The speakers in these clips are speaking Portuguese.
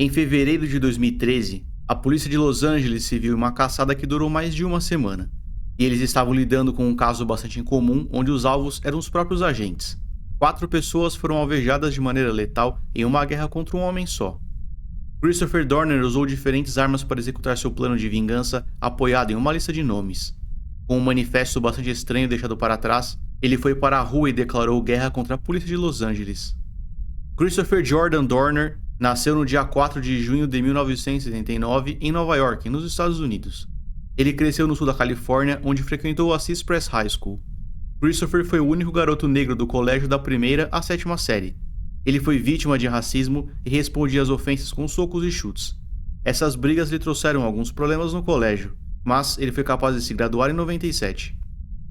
Em fevereiro de 2013, a polícia de Los Angeles se viu em uma caçada que durou mais de uma semana. E eles estavam lidando com um caso bastante incomum, onde os alvos eram os próprios agentes. 4 pessoas foram alvejadas de maneira letal em uma guerra contra um homem só. Christopher Dorner usou diferentes armas para executar seu plano de vingança, apoiado em uma lista de nomes. Com um manifesto bastante estranho deixado para trás, ele foi para a rua e declarou guerra contra a polícia de Los Angeles. Christopher Jordan Dorner nasceu no dia 4 de junho de 1979 em Nova York, nos Estados Unidos. Ele cresceu no sul da Califórnia, onde frequentou a Cypress High School. Christopher foi o único garoto negro do colégio da primeira à 7ª série. Ele foi vítima de racismo e respondia às ofensas com socos e chutes. Essas brigas lhe trouxeram alguns problemas no colégio, mas ele foi capaz de se graduar em 97.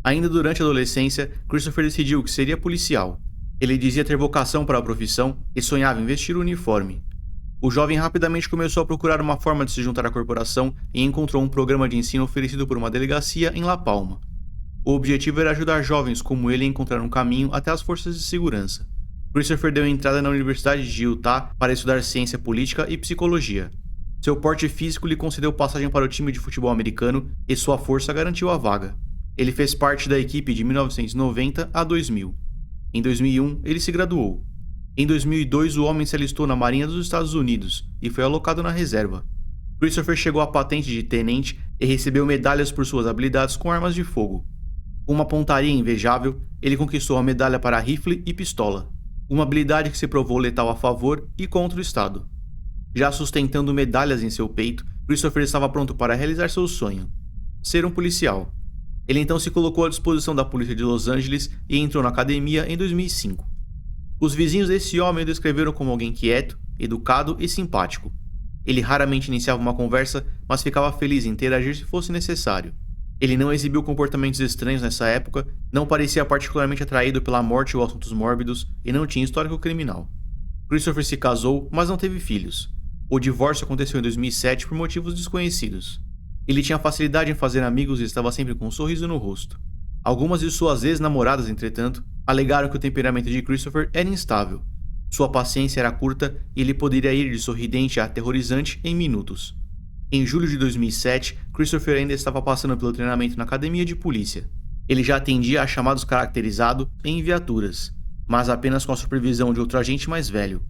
Ainda durante a adolescência, Christopher decidiu que seria policial. Ele dizia ter vocação para a profissão e sonhava em vestir o uniforme. O jovem rapidamente começou a procurar uma forma de se juntar à corporação e encontrou um programa de ensino oferecido por uma delegacia em La Palma. O objetivo era ajudar jovens como ele a encontrar um caminho até as forças de segurança. Christopher deu entrada na Universidade de Utah para estudar ciência política e psicologia. Seu porte físico lhe concedeu passagem para o time de futebol americano e sua força garantiu a vaga. Ele fez parte da equipe de 1990 a 2000. Em 2001, ele se graduou. Em 2002, o homem se alistou na Marinha dos Estados Unidos e foi alocado na reserva. Christopher chegou à patente de tenente e recebeu medalhas por suas habilidades com armas de fogo. Com uma pontaria invejável, ele conquistou a medalha para rifle e pistola, uma habilidade que se provou letal a favor e contra o Estado. Já sustentando medalhas em seu peito, Christopher estava pronto para realizar seu sonho: ser um policial. Ele então se colocou à disposição da polícia de Los Angeles e entrou na academia em 2005. Os vizinhos desse homem o descreveram como alguém quieto, educado e simpático. Ele raramente iniciava uma conversa, mas ficava feliz em interagir se fosse necessário. Ele não exibiu comportamentos estranhos nessa época, não parecia particularmente atraído pela morte ou assuntos mórbidos e não tinha histórico criminal. Christopher se casou, mas não teve filhos. O divórcio aconteceu em 2007 por motivos desconhecidos. Ele tinha facilidade em fazer amigos e estava sempre com um sorriso no rosto. Algumas de suas ex-namoradas, entretanto, alegaram que o temperamento de Christopher era instável. Sua paciência era curta e ele poderia ir de sorridente a aterrorizante em minutos. Em julho de 2007, Christopher ainda estava passando pelo treinamento na academia de polícia. Ele já atendia a chamados caracterizado em viaturas, mas apenas com a supervisão de outro agente mais velho.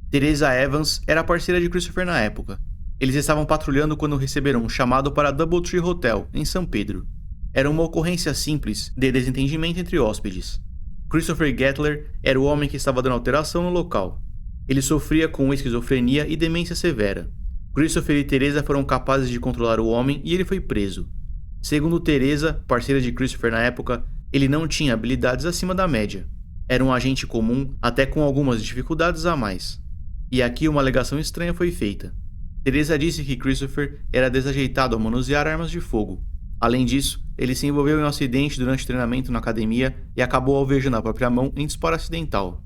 Teresa Evans era a parceira de Christopher na época. Eles estavam patrulhando quando receberam um chamado para Doubletree Hotel, em São Pedro. Era uma ocorrência simples de desentendimento entre hóspedes. Christopher Gettler era o homem que estava dando alteração no local. Ele sofria com esquizofrenia e demência severa. Christopher e Teresa foram capazes de controlar o homem e ele foi preso. Segundo Teresa, parceira de Christopher na época, ele não tinha habilidades acima da média. Era um agente comum, até com algumas dificuldades a mais. E aqui uma alegação estranha foi feita. Teresa disse que Christopher era desajeitado ao manusear armas de fogo. Além disso, ele se envolveu em um acidente durante o treinamento na academia e acabou alvejando a própria mão em disparo acidental.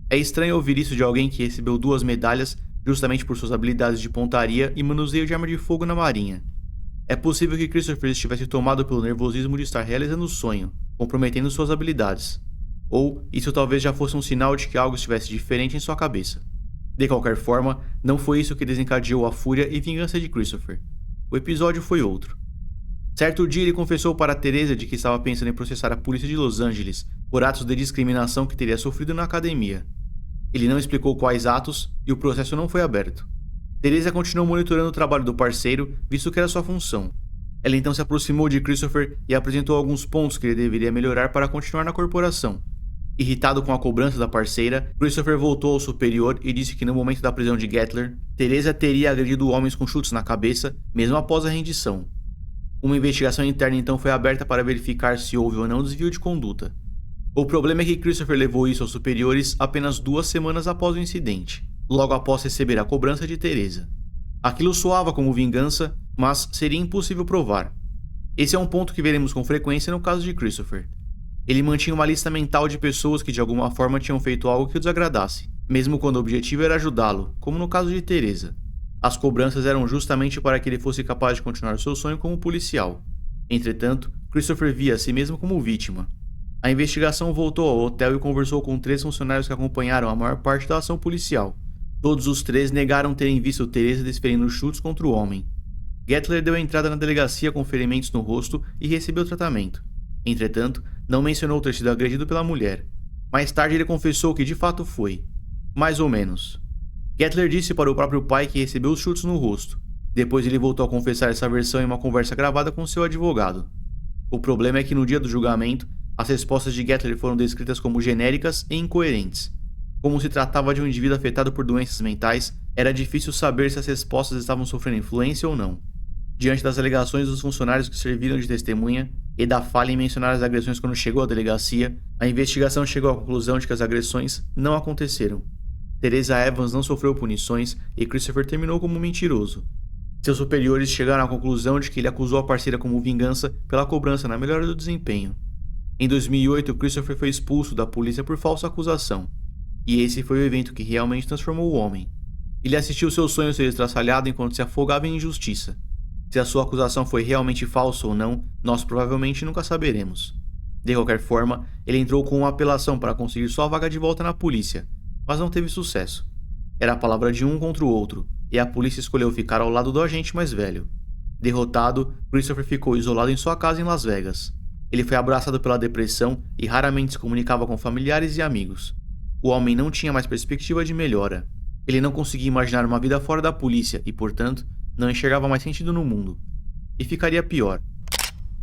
É estranho ouvir isso de alguém que recebeu 2 medalhas justamente por suas habilidades de pontaria e manuseio de arma de fogo na marinha. É possível que Christopher estivesse tomado pelo nervosismo de estar realizando o sonho, comprometendo suas habilidades. Ou isso talvez já fosse um sinal de que algo estivesse diferente em sua cabeça. De qualquer forma, não foi isso que desencadeou a fúria e vingança de Christopher. O episódio foi outro. Certo dia ele confessou para Teresa de que estava pensando em processar a polícia de Los Angeles por atos de discriminação que teria sofrido na academia. Ele não explicou quais atos e o processo não foi aberto. Teresa continuou monitorando o trabalho do parceiro, visto que era sua função. Ela então se aproximou de Christopher e apresentou alguns pontos que ele deveria melhorar para continuar na corporação. Irritado com a cobrança da parceira, Christopher voltou ao superior e disse que no momento da prisão de Gettler, Teresa teria agredido homens com chutes na cabeça, mesmo após a rendição. Uma investigação interna então foi aberta para verificar se houve ou não desvio de conduta. O problema é que Christopher levou isso aos superiores apenas 2 semanas após o incidente, logo após receber a cobrança de Teresa. Aquilo soava como vingança, mas seria impossível provar. Esse é um ponto que veremos com frequência no caso de Christopher. Ele mantinha uma lista mental de pessoas que de alguma forma tinham feito algo que o desagradasse, mesmo quando o objetivo era ajudá-lo, como no caso de Teresa. As cobranças eram justamente para que ele fosse capaz de continuar seu sonho como policial. Entretanto, Christopher via a si mesmo como vítima. A investigação voltou ao hotel e conversou com 3 funcionários que acompanharam a maior parte da ação policial. Todos os três negaram terem visto Teresa desferindo chutes contra o homem. Gettler deu entrada na delegacia com ferimentos no rosto e recebeu tratamento. Entretanto, não mencionou ter sido agredido pela mulher. Mais tarde ele confessou que de fato foi. Mais ou menos. Gettler disse para o próprio pai que recebeu os chutes no rosto. Depois ele voltou a confessar essa versão em uma conversa gravada com seu advogado. O problema é que no dia do julgamento, as respostas de Gettler foram descritas como genéricas e incoerentes. Como se tratava de um indivíduo afetado por doenças mentais, era difícil saber se as respostas estavam sofrendo influência ou não. Diante das alegações dos funcionários que serviram de testemunha e da falha em mencionar as agressões quando chegou à delegacia, a investigação chegou à conclusão de que as agressões não aconteceram. Teresa Evans não sofreu punições e Christopher terminou como mentiroso. Seus superiores chegaram à conclusão de que ele acusou a parceira como vingança pela cobrança na melhora do desempenho. Em 2008, Christopher foi expulso da polícia por falsa acusação. E esse foi o evento que realmente transformou o homem. Ele assistiu seu sonho ser estraçalhado enquanto se afogava em injustiça. Se a sua acusação foi realmente falsa ou não, nós provavelmente nunca saberemos. De qualquer forma, ele entrou com uma apelação para conseguir sua vaga de volta na polícia, mas não teve sucesso. Era a palavra de um contra o outro, e a polícia escolheu ficar ao lado do agente mais velho. Derrotado, Christopher ficou isolado em sua casa em Las Vegas. Ele foi abraçado pela depressão e raramente se comunicava com familiares e amigos. O homem não tinha mais perspectiva de melhora. Ele não conseguia imaginar uma vida fora da polícia e, portanto, não enxergava mais sentido no mundo. E ficaria pior.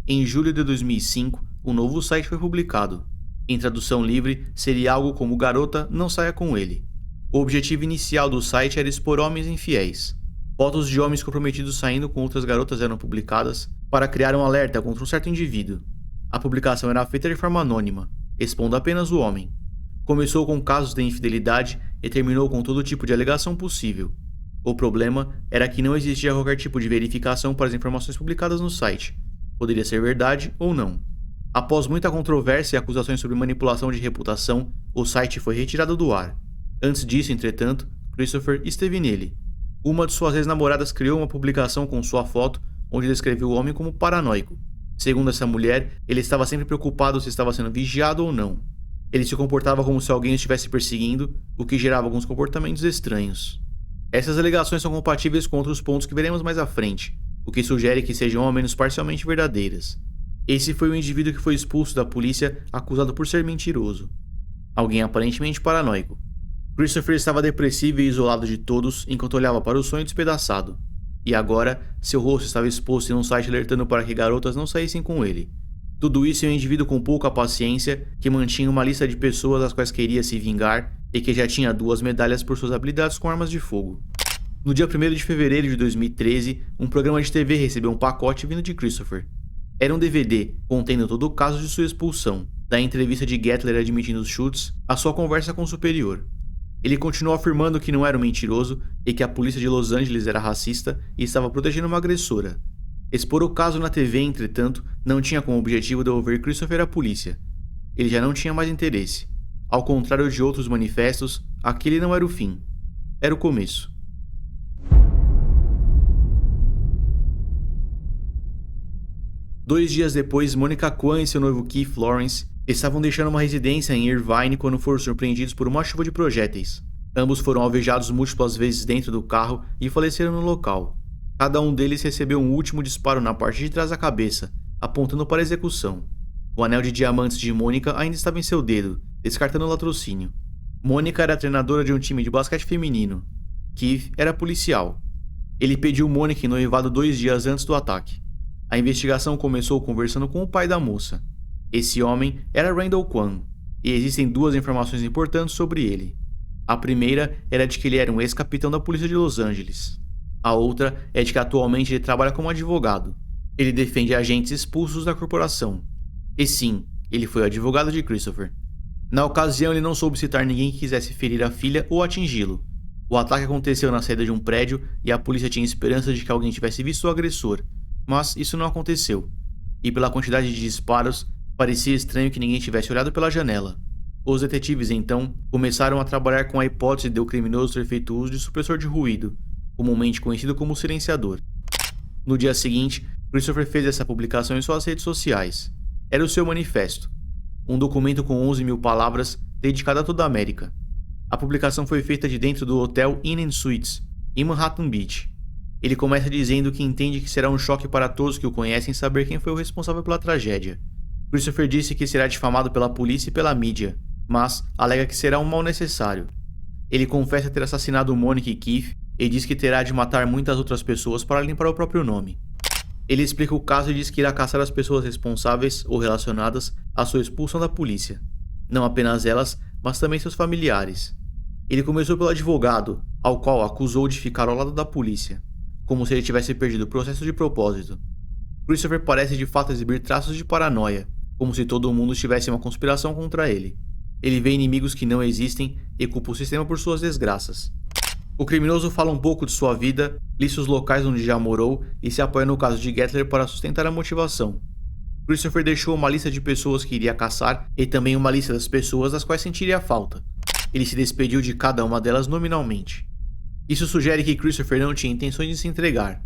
Em julho de 2005, um novo site foi publicado. Em tradução livre, seria algo como Garota, não saia com ele. O objetivo inicial do site era expor homens infiéis. Fotos de homens comprometidos saindo com outras garotas eram publicadas para criar um alerta contra um certo indivíduo. A publicação era feita de forma anônima, expondo apenas o homem. Começou com casos de infidelidade e terminou com todo tipo de alegação possível. O problema era que não existia qualquer tipo de verificação para as informações publicadas no site. Poderia ser verdade ou não. Após muita controvérsia e acusações sobre manipulação de reputação, o site foi retirado do ar. Antes disso, entretanto, Christopher esteve nele. Uma de suas ex-namoradas criou uma publicação com sua foto onde descreveu o homem como paranoico. Segundo essa mulher, ele estava sempre preocupado se estava sendo vigiado ou não. Ele se comportava como se alguém o estivesse perseguindo, o que gerava alguns comportamentos estranhos. Essas alegações são compatíveis com outros pontos que veremos mais à frente, o que sugere que sejam ao menos parcialmente verdadeiras. Esse foi o indivíduo que foi expulso da polícia acusado por ser mentiroso. Alguém aparentemente paranoico. Christopher estava depressivo e isolado de todos enquanto olhava para o sonho despedaçado. E agora, seu rosto estava exposto em um site alertando para que garotas não saíssem com ele. Tudo isso em um indivíduo com pouca paciência, que mantinha uma lista de pessoas das quais queria se vingar e que já tinha 2 medalhas por suas habilidades com armas de fogo. No dia 1º de fevereiro de 2013, um programa de TV recebeu um pacote vindo de Christopher. Era um DVD contendo todo o caso de sua expulsão, da entrevista de Gettler admitindo os chutes, à sua conversa com o superior. Ele continuou afirmando que não era um mentiroso e que a polícia de Los Angeles era racista e estava protegendo uma agressora. Expor o caso na TV, entretanto, não tinha como objetivo devolver Christopher à polícia. Ele já não tinha mais interesse. Ao contrário de outros manifestos, aquele não era o fim. Era o começo. Dois dias depois, Monica Kwan e seu noivo Keith Lawrence estavam deixando uma residência em Irvine quando foram surpreendidos por uma chuva de projéteis. Ambos foram alvejados múltiplas vezes dentro do carro e faleceram no local. Cada um deles recebeu um último disparo na parte de trás da cabeça, apontando para a execução. O anel de diamantes de Monica ainda estava em seu dedo, descartando o latrocínio. Monica era treinadora de um time de basquete feminino. Keith era policial. Ele pediu Monica em noivado 2 dias antes do ataque. A investigação começou conversando com o pai da moça. Esse homem era Randall Kwan, e existem 2 informações importantes sobre ele. A primeira era de que ele era um ex-capitão da polícia de Los Angeles. A outra é de que atualmente ele trabalha como advogado. Ele defende agentes expulsos da corporação. E sim, ele foi o advogado de Christopher. Na ocasião, ele não soube citar ninguém que quisesse ferir a filha ou atingi-lo. O ataque aconteceu na saída de um prédio e a polícia tinha esperança de que alguém tivesse visto o agressor, mas isso não aconteceu. E pela quantidade de disparos, parecia estranho que ninguém tivesse olhado pela janela. Os detetives, então, começaram a trabalhar com a hipótese de o criminoso ter feito uso de supressor de ruído, comumente conhecido como silenciador. No dia seguinte, Christopher fez essa publicação em suas redes sociais. Era o seu manifesto, um documento com 11.000 palavras dedicado a toda a América. A publicação foi feita de dentro do hotel Inn and Suites, em Manhattan Beach. Ele começa dizendo que entende que será um choque para todos que o conhecem saber quem foi o responsável pela tragédia. Christopher disse que será difamado pela polícia e pela mídia, mas alega que será um mal necessário. Ele confessa ter assassinado Monique e Keith e diz que terá de matar muitas outras pessoas para limpar o próprio nome. Ele explica o caso e diz que irá caçar as pessoas responsáveis ou relacionadas à sua expulsão da polícia. Não apenas elas, mas também seus familiares. Ele começou pelo advogado, ao qual acusou de ficar ao lado da polícia, como se ele tivesse perdido o processo de propósito. Christopher parece de fato exibir traços de paranoia, como se todo mundo tivesse uma conspiração contra ele. Ele vê inimigos que não existem e culpa o sistema por suas desgraças. O criminoso fala um pouco de sua vida, lista os locais onde já morou e se apoia no caso de Gettler para sustentar a motivação. Christopher deixou uma lista de pessoas que iria caçar e também uma lista das pessoas das quais sentiria falta. Ele se despediu de cada uma delas nominalmente. Isso sugere que Christopher não tinha intenções de se entregar.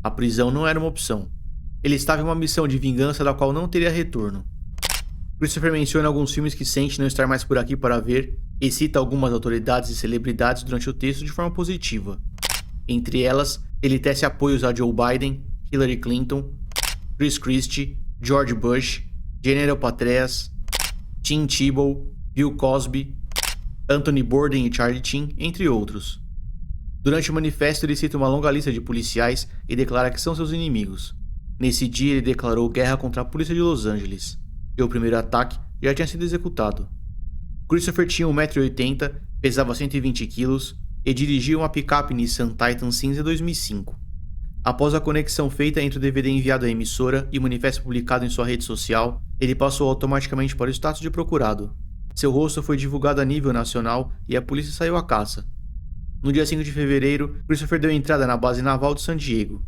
A prisão não era uma opção. Ele estava em uma missão de vingança da qual não teria retorno. Christopher menciona alguns filmes que sente não estar mais por aqui para ver e cita algumas autoridades e celebridades durante o texto de forma positiva. Entre elas, ele tece apoios a Joe Biden, Hillary Clinton, Chris Christie, George Bush, General Petraeus, Tim Tebow, Bill Cosby, Anthony Bourdain e Charlie Sheen, entre outros. Durante o manifesto, ele cita uma longa lista de policiais e declara que são seus inimigos. Nesse dia, ele declarou guerra contra a polícia de Los Angeles, e o primeiro ataque já tinha sido executado. Christopher tinha 1,80 m, pesava 120 kg e dirigia uma picape Nissan Titan cinza 2005. Após a conexão feita entre o DVD enviado à emissora e o manifesto publicado em sua rede social, ele passou automaticamente para o status de procurado. Seu rosto foi divulgado a nível nacional e a polícia saiu à caça. No dia 5 de fevereiro, Christopher deu entrada na base naval de San Diego.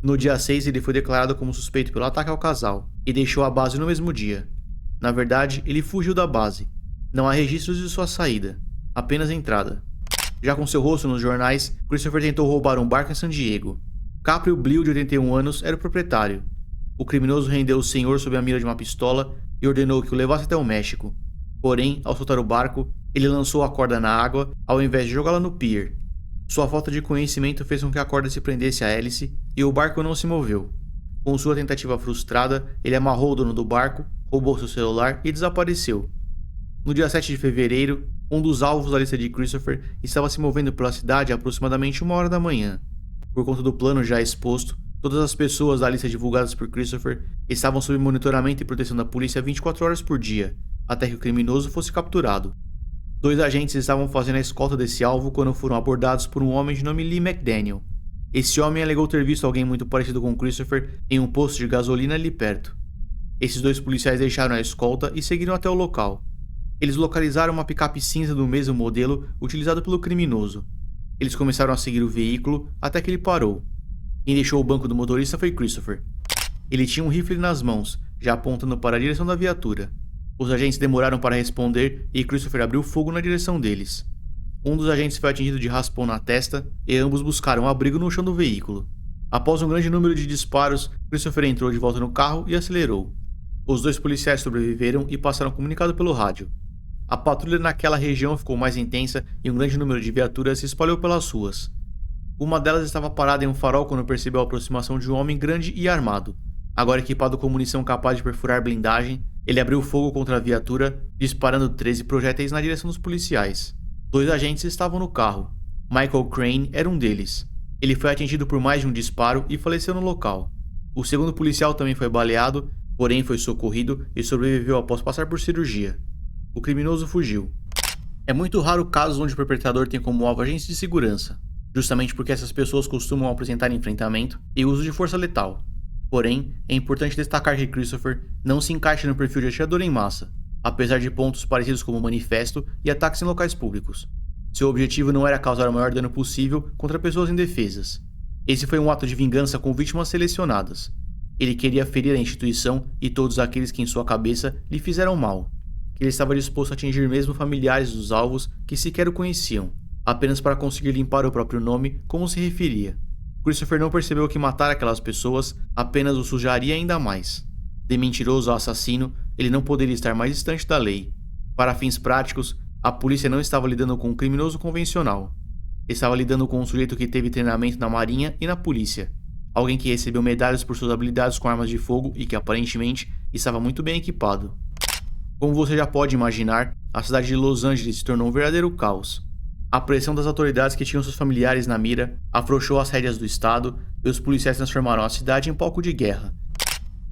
No dia 6, ele foi declarado como suspeito pelo ataque ao casal e deixou a base no mesmo dia. Na verdade, ele fugiu da base. Não há registros de sua saída, apenas entrada. Já com seu rosto nos jornais, Christopher tentou roubar um barco em San Diego. Caprio Blill, de 81 anos, era o proprietário. O criminoso rendeu o senhor sob a mira de uma pistola e ordenou que o levasse até o México. Porém, ao soltar o barco, ele lançou a corda na água ao invés de jogá-la no pier. Sua falta de conhecimento fez com que a corda se prendesse à hélice e o barco não se moveu. Com sua tentativa frustrada, ele amarrou o dono do barco, roubou seu celular e desapareceu. No dia 7 de fevereiro, um dos alvos da lista de Christopher estava se movendo pela cidade a aproximadamente 1h da manhã. Por conta do plano já exposto, todas as pessoas da lista divulgadas por Christopher estavam sob monitoramento e proteção da polícia 24 horas por dia, até que o criminoso fosse capturado. 2 agentes estavam fazendo a escolta desse alvo quando foram abordados por um homem de nome Lee McDaniel. Esse homem alegou ter visto alguém muito parecido com Christopher em um posto de gasolina ali perto. Esses 2 policiais deixaram a escolta e seguiram até o local. Eles localizaram uma picape cinza do mesmo modelo utilizado pelo criminoso. Eles começaram a seguir o veículo até que ele parou. Quem deixou o banco do motorista foi Christopher. Ele tinha um rifle nas mãos, já apontando para a direção da viatura. Os agentes demoraram para responder e Christopher abriu fogo na direção deles. Um dos agentes foi atingido de raspão na testa e ambos buscaram abrigo no chão do veículo. Após um grande número de disparos, Christopher entrou de volta no carro e acelerou. Os 2 policiais sobreviveram e passaram comunicado pelo rádio. A patrulha naquela região ficou mais intensa e um grande número de viaturas se espalhou pelas ruas. Uma delas estava parada em um farol quando percebeu a aproximação de um homem grande e armado. Agora equipado com munição capaz de perfurar blindagem, ele abriu fogo contra a viatura, disparando 13 projéteis na direção dos policiais. 2 agentes estavam no carro. Michael Crane era um deles. Ele foi atingido por mais de um disparo e faleceu no local. O segundo policial também foi baleado, porém foi socorrido e sobreviveu após passar por cirurgia. O criminoso fugiu. É muito raro casos onde o perpetrador tem como alvo agentes de segurança, justamente porque essas pessoas costumam apresentar enfrentamento e uso de força letal. Porém, é importante destacar que Christopher não se encaixa no perfil de atirador em massa, apesar de pontos parecidos como manifesto e ataques em locais públicos. Seu objetivo não era causar o maior dano possível contra pessoas indefesas. Esse foi um ato de vingança com vítimas selecionadas. Ele queria ferir a instituição e todos aqueles que em sua cabeça lhe fizeram mal. Ele estava disposto a atingir mesmo familiares dos alvos que sequer o conheciam, apenas para conseguir limpar o próprio nome como se referia. Christopher não percebeu que matar aquelas pessoas apenas o sujaria ainda mais. De mentiroso a assassino, ele não poderia estar mais distante da lei. Para fins práticos, A polícia não estava lidando com um criminoso convencional. Estava lidando com um sujeito que teve treinamento na marinha e na polícia. Alguém que recebeu medalhas por suas habilidades com armas de fogo e que aparentemente estava muito bem equipado. Como você já pode imaginar, a cidade de Los Angeles se tornou um verdadeiro caos. A pressão das autoridades que tinham seus familiares na mira afrouxou as rédeas do estado e os policiais transformaram a cidade em palco de guerra.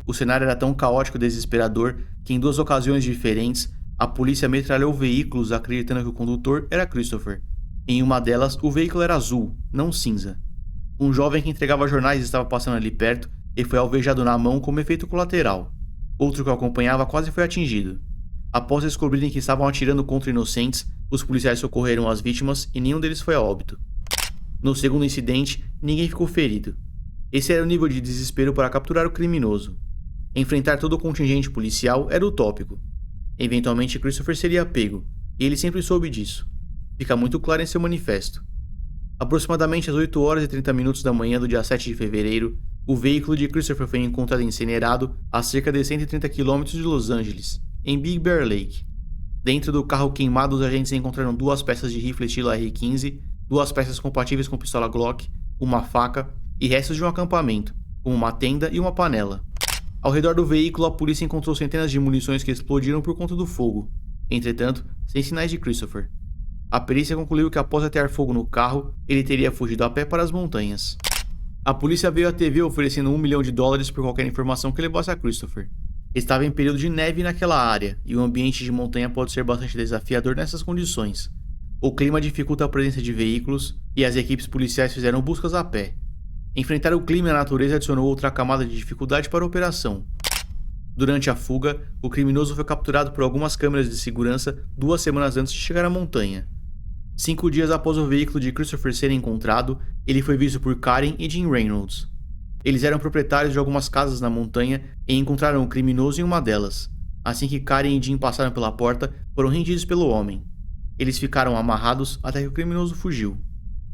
O cenário era tão caótico e desesperador que em 2 ocasiões diferentes, a polícia metralhou veículos acreditando que o condutor era Christopher. Em uma delas, o veículo era azul, não cinza. Um jovem que entregava jornais estava passando ali perto e foi alvejado na mão como efeito colateral. Outro que o acompanhava quase foi atingido. Após descobrirem que estavam atirando contra inocentes, os policiais socorreram as vítimas e nenhum deles foi a óbito. No segundo incidente, ninguém ficou ferido. Esse era o nível de desespero para capturar o criminoso. Enfrentar todo o contingente policial era utópico. Eventualmente, Christopher seria pego, e ele sempre soube disso. Fica muito claro em seu manifesto. Aproximadamente às 8 horas e 30 minutos da manhã do dia 7 de fevereiro, o veículo de Christopher foi encontrado incinerado a cerca de 130 km de Los Angeles, em Big Bear Lake. Dentro do carro queimado, os agentes encontraram 2 peças de rifle estilo R-15, 2 peças compatíveis com pistola Glock, uma faca e restos de um acampamento, como uma tenda e uma panela. Ao redor do veículo, a polícia encontrou centenas de munições que explodiram por conta do fogo, entretanto, sem sinais de Christopher. A perícia concluiu que após atear fogo no carro, ele teria fugido a pé para as montanhas. A polícia veio à TV oferecendo $1 milhão por qualquer informação que levasse a Christopher. Estava em período de neve naquela área, e o ambiente de montanha pode ser bastante desafiador nessas condições. O clima dificulta a presença de veículos, e as equipes policiais fizeram buscas a pé. Enfrentar o clima e a natureza adicionou outra camada de dificuldade para a operação. Durante a fuga, o criminoso foi capturado por algumas câmeras de segurança 2 semanas antes de chegar à montanha. 5 dias após o veículo de Christopher ser encontrado, ele foi visto por Karen e Jim Reynolds. Eles eram proprietários de algumas casas na montanha e encontraram o criminoso em uma delas. Assim que Karen e Jim passaram pela porta, foram rendidos pelo homem. Eles ficaram amarrados até que o criminoso fugiu.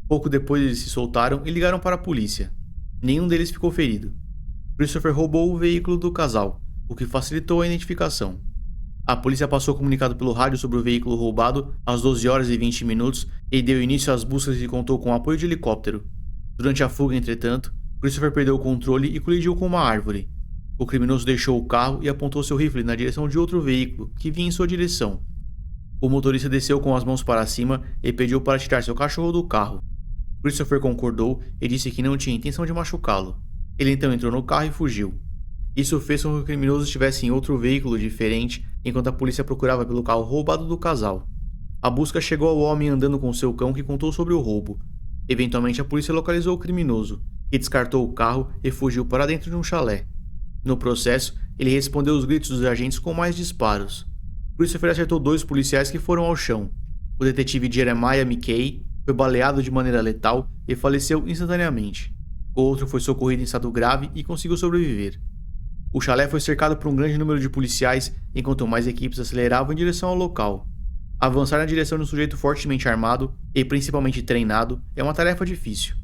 Pouco depois eles se soltaram e ligaram para a polícia. Nenhum deles ficou ferido. Christopher roubou o veículo do casal, o que facilitou a identificação. A polícia passou comunicado pelo rádio sobre o veículo roubado às 12 horas e 20 minutos e deu início às buscas e contou com o apoio de helicóptero. Durante a fuga, entretanto, Christopher perdeu o controle e colidiu com uma árvore. O criminoso deixou o carro e apontou seu rifle na direção de outro veículo, que vinha em sua direção. O motorista desceu com as mãos para cima e pediu para tirar seu cachorro do carro. Christopher concordou e disse que não tinha intenção de machucá-lo. Ele então entrou no carro e fugiu. Isso fez com que o criminoso estivesse em outro veículo diferente enquanto a polícia procurava pelo carro roubado do casal. A busca chegou ao homem andando com seu cão que contou sobre o roubo. Eventualmente a polícia localizou o criminoso, que descartou o carro e fugiu para dentro de um chalé. No processo, ele respondeu aos gritos dos agentes com mais disparos. Christopher acertou 2 policiais que foram ao chão. O detetive Jeremiah McKay foi baleado de maneira letal e faleceu instantaneamente. O outro foi socorrido em estado grave e conseguiu sobreviver. O chalé foi cercado por um grande número de policiais enquanto mais equipes aceleravam em direção ao local. Avançar na direção de um sujeito fortemente armado e principalmente treinado é uma tarefa difícil.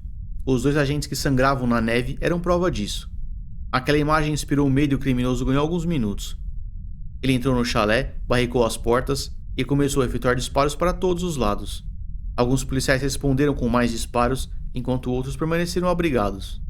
Os 2 agentes que sangravam na neve eram prova disso. Aquela imagem inspirou medo e o criminoso ganhou alguns minutos. Ele entrou no chalé, barricou as portas e começou a efetuar disparos para todos os lados. Alguns policiais responderam com mais disparos, enquanto outros permaneceram abrigados.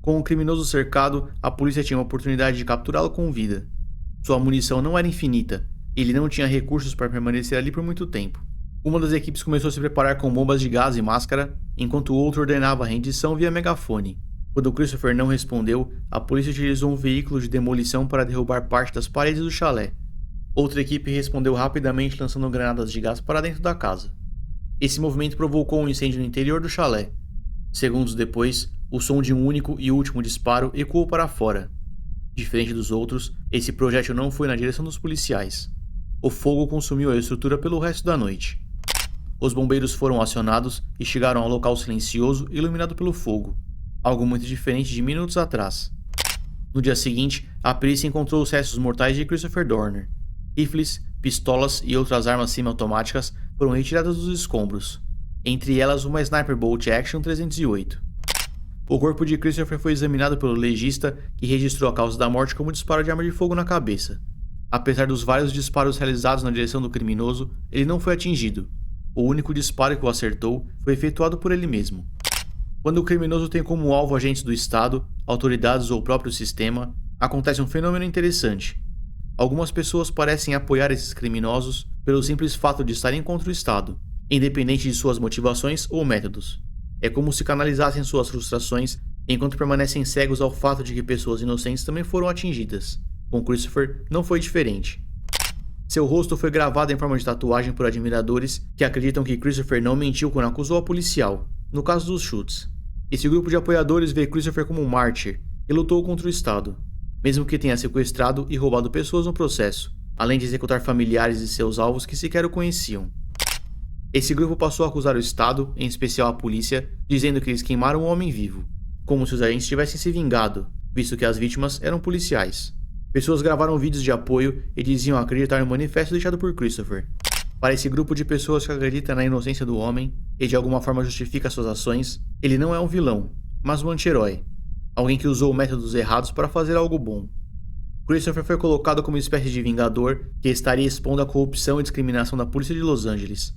Com o criminoso cercado, a polícia tinha a oportunidade de capturá-lo com vida. Sua munição não era infinita, e ele não tinha recursos para permanecer ali por muito tempo. Uma das equipes começou a se preparar com bombas de gás e máscara, enquanto o outro ordenava a rendição via megafone. Quando Christopher não respondeu, a polícia utilizou um veículo de demolição para derrubar parte das paredes do chalé. Outra equipe respondeu rapidamente lançando granadas de gás para dentro da casa. Esse movimento provocou um incêndio no interior do chalé. Segundos depois, o som de um único e último disparo ecoou para fora. Diferente dos outros, esse projétil não foi na direção dos policiais. O fogo consumiu a estrutura pelo resto da noite. Os bombeiros foram acionados e chegaram ao local silencioso e iluminado pelo fogo, algo muito diferente de minutos atrás. No dia seguinte, a perícia encontrou os restos mortais de Christopher Dorner. Rifles, pistolas e outras armas semiautomáticas foram retiradas dos escombros, entre elas uma Sniper Bolt Action 308. O corpo de Christopher foi examinado pelo legista, que registrou a causa da morte como disparo de arma de fogo na cabeça. Apesar dos vários disparos realizados na direção do criminoso, ele não foi atingido. O único disparo que o acertou foi efetuado por ele mesmo. Quando o criminoso tem como alvo agentes do Estado, autoridades ou o próprio sistema, acontece um fenômeno interessante. Algumas pessoas parecem apoiar esses criminosos pelo simples fato de estarem contra o Estado, independente de suas motivações ou métodos. É como se canalizassem suas frustrações enquanto permanecem cegos ao fato de que pessoas inocentes também foram atingidas. Com Christopher, não foi diferente. Seu rosto foi gravado em forma de tatuagem por admiradores que acreditam que Christopher não mentiu quando acusou a policial, no caso dos chutes. Esse grupo de apoiadores vê Christopher como um mártir e lutou contra o Estado, mesmo que tenha sequestrado e roubado pessoas no processo, além de executar familiares de seus alvos que sequer o conheciam. Esse grupo passou a acusar o Estado, em especial a polícia, dizendo que eles queimaram o homem vivo, como se os agentes tivessem se vingado, visto que as vítimas eram policiais. Pessoas gravaram vídeos de apoio e diziam acreditar no manifesto deixado por Christopher. Para esse grupo de pessoas que acredita na inocência do homem e de alguma forma justifica suas ações, ele não é um vilão, mas um anti-herói, alguém que usou métodos errados para fazer algo bom. Christopher foi colocado como espécie de vingador que estaria expondo a corrupção e discriminação da polícia de Los Angeles.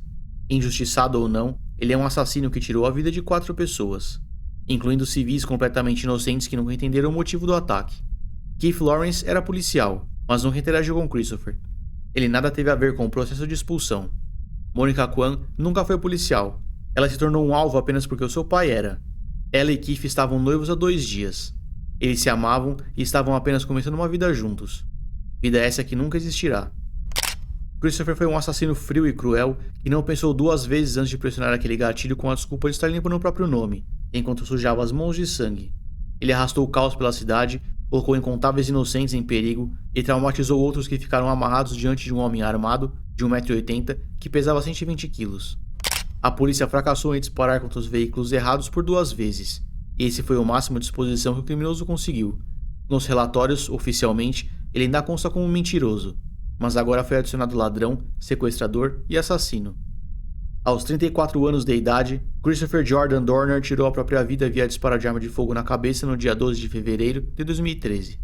Injustiçado ou não, ele é um assassino que tirou a vida de 4 pessoas, incluindo civis completamente inocentes que nunca entenderam o motivo do ataque. Keith Lawrence era policial, mas nunca interagiu com Christopher. Ele nada teve a ver com o processo de expulsão. Monica Kwan nunca foi policial. Ela se tornou um alvo apenas porque o seu pai era. Ela e Keith estavam noivos há 2 dias. Eles se amavam e estavam apenas começando uma vida juntos. Vida essa que nunca existirá. Christopher foi um assassino frio e cruel que não pensou 2 vezes antes de pressionar aquele gatilho com a desculpa de estar limpando o próprio nome, enquanto sujava as mãos de sangue. Ele arrastou o caos pela cidade, colocou incontáveis inocentes em perigo e traumatizou outros que ficaram amarrados diante de um homem armado de 1,80 m que pesava 120 kg. A polícia fracassou em disparar contra os veículos errados por 2 vezes, e esse foi o máximo de exposição que o criminoso conseguiu. Nos relatórios, oficialmente, ele ainda consta como um mentiroso, mas agora foi adicionado ladrão, sequestrador e assassino. Aos 34 anos de idade, Christopher Jordan Dorner tirou a própria vida via disparo de arma de fogo na cabeça no dia 12 de fevereiro de 2013.